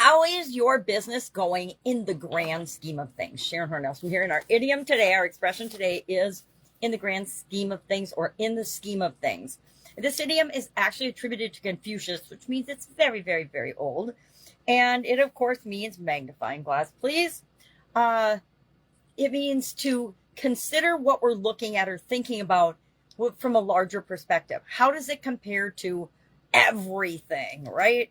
How is your business going in the grand scheme of things? Sharon Horne-Ellstrom here, and our idiom today, our expression today is in the grand scheme of things, or in the scheme of things. This idiom is actually attributed to Confucius, which means it's very, very, very old. And it, of course, means magnifying glass, please. It means to consider what we're looking at or thinking about from a larger perspective. How does it compare to everything, right?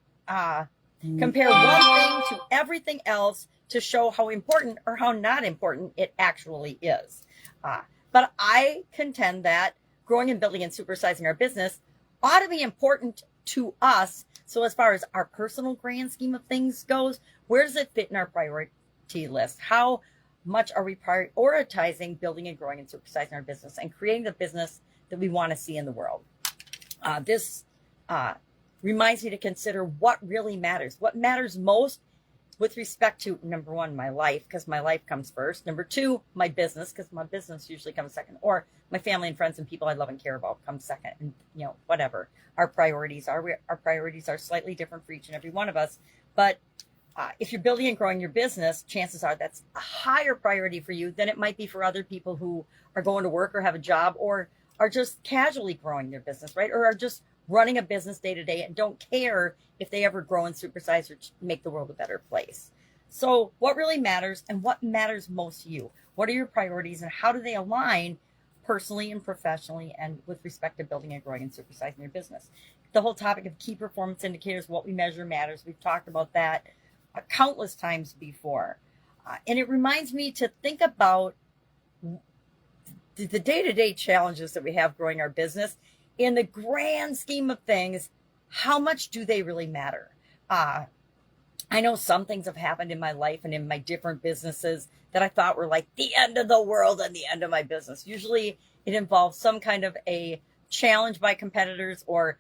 Compare one thing to everything else to show how important or how not important it actually is. But I contend that growing and building and supersizing our business ought to be important to us. So as far as our personal grand scheme of things goes, where does it fit in our priority list? How much are we prioritizing building and growing and supersizing our business and creating the business that we want to see in the world? This reminds me to consider what really matters. What matters most with respect to, number one, my life, because my life comes first. Number two, my business, because my business usually comes second. Or my family and friends and people I love and care about come second. And, whatever our priorities are. Our priorities are slightly different for each and every one of us. But if you're building and growing your business, chances are that's a higher priority for you than it might be for other people who are going to work or have a job or are just casually growing their business, right? Or are just running a business day to day and don't care if they ever grow and supersize or make the world a better place. So what really matters and what matters most to you? What are your priorities and how do they align personally and professionally and with respect to building and growing and supersizing your business? The whole topic of key performance indicators, what we measure matters. We've talked about that countless times before. And it reminds me to think about the day-to-day challenges that we have growing our business. In the grand scheme of things, how much do they really matter? I know some things have happened in my life and in my different businesses that I thought were like the end of the world and the end of my business. Usually it involves some kind of a challenge by competitors or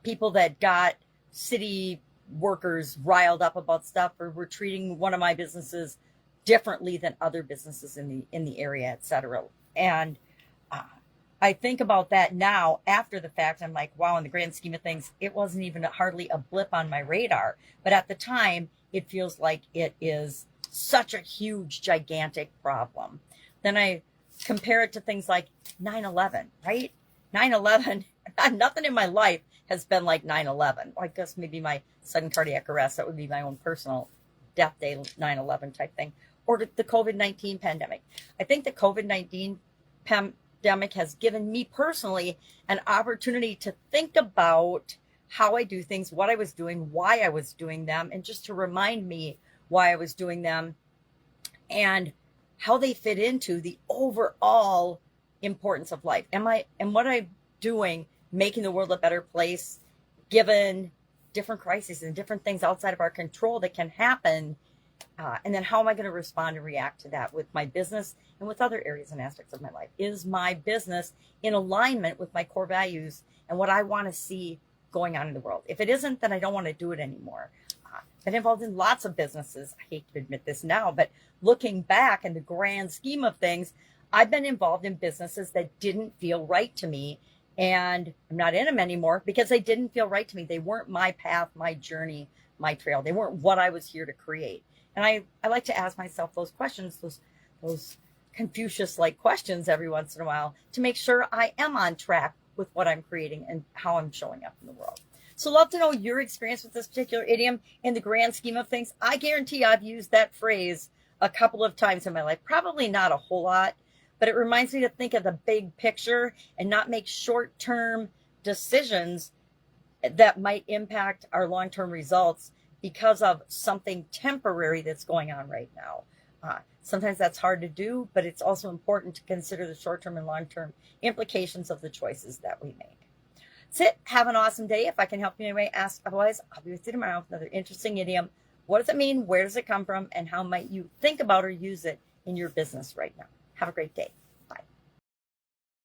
people that got city workers riled up about stuff, or were treating one of my businesses differently than other businesses in the area, etc. And I think about that now after the fact. I'm like, wow, in the grand scheme of things, it wasn't even hardly a blip on my radar. But at the time, it feels like it is such a huge, gigantic problem. Then I compare it to things like 9/11, right? 9/11, nothing in my life has been like 9/11. I guess maybe my sudden cardiac arrest, that would be my own personal death day, 9/11 type thing. Or the COVID-19 pandemic. I think the COVID-19 pandemic has given me personally an opportunity to think about how I do things, what I was doing, why I was doing them, and just to remind me why I was doing them and how they fit into the overall importance of life. And what I'm doing making the world a better place, given different crises and different things outside of our control that can happen. And then how am I going to respond and react to that with my business and with other areas and aspects of my life? Is my business in alignment with my core values and what I want to see going on in the world? If it isn't, then I don't want to do it anymore. I've been involved in lots of businesses. I hate to admit this now, but looking back in the grand scheme of things, I've been involved in businesses that didn't feel right to me. And I'm not in them anymore because they didn't feel right to me. They weren't my path, my journey, my trail. They weren't what I was here to create. And I like to ask myself those questions, those Confucius-like questions every once in a while to make sure I am on track with what I'm creating and how I'm showing up in the world. So love to know your experience with this particular idiom in the grand scheme of things. I guarantee I've used that phrase a couple of times in my life, probably not a whole lot, but it reminds me to think of the big picture and not make short-term decisions that might impact our long-term results because of something temporary that's going on right now. Sometimes that's hard to do, but it's also important to consider the short-term and long-term implications of the choices that we make. That's it. Have an awesome day. If I can help you in any way, ask. Otherwise, I'll be with you tomorrow with another interesting idiom. What does it mean? Where does it come from? And how might you think about or use it in your business right now? Have a great day.